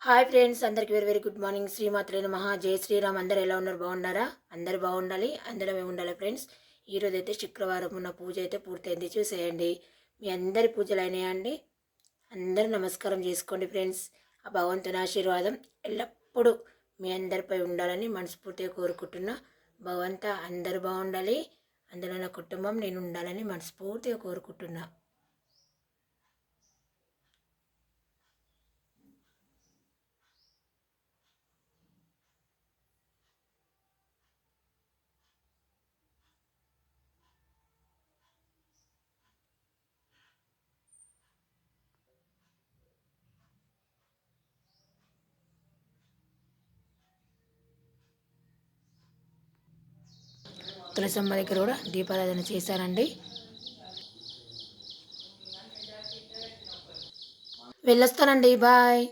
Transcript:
Hi friends, అందరికి very very good morning. శ్రీమాత్రే నమః. జై శ్రీరామ్. అందరు ఎలా ఉన్నారు? బాగున్నారా? అందరు బాగుండాలి, అందరం మేము ఉండాలి ఫ్రెండ్స్. ఈరోజు అయితే శుక్రవారం ఉన్న పూజ అయితే పూర్తయింది, చూసేయండి. మీ అందరి పూజలు అయినాయండి? అందరూ నమస్కారం చేసుకోండి ఫ్రెండ్స్. ఆ భగవంతుని ఆశీర్వాదం ఎల్లప్పుడూ మీ అందరిపై ఉండాలని మనస్ఫూర్తిగా కోరుకుంటున్నా. భగవంత అందరు బాగుండాలి, అందులో నా కుటుంబం నేను ఉండాలని మనస్ఫూర్తిగా కోరుకుంటున్నా. తులసమ్మ దగ్గర కూడా దీపారాధన చేశానండి. వెళ్ళొస్తానండి, బాయ్.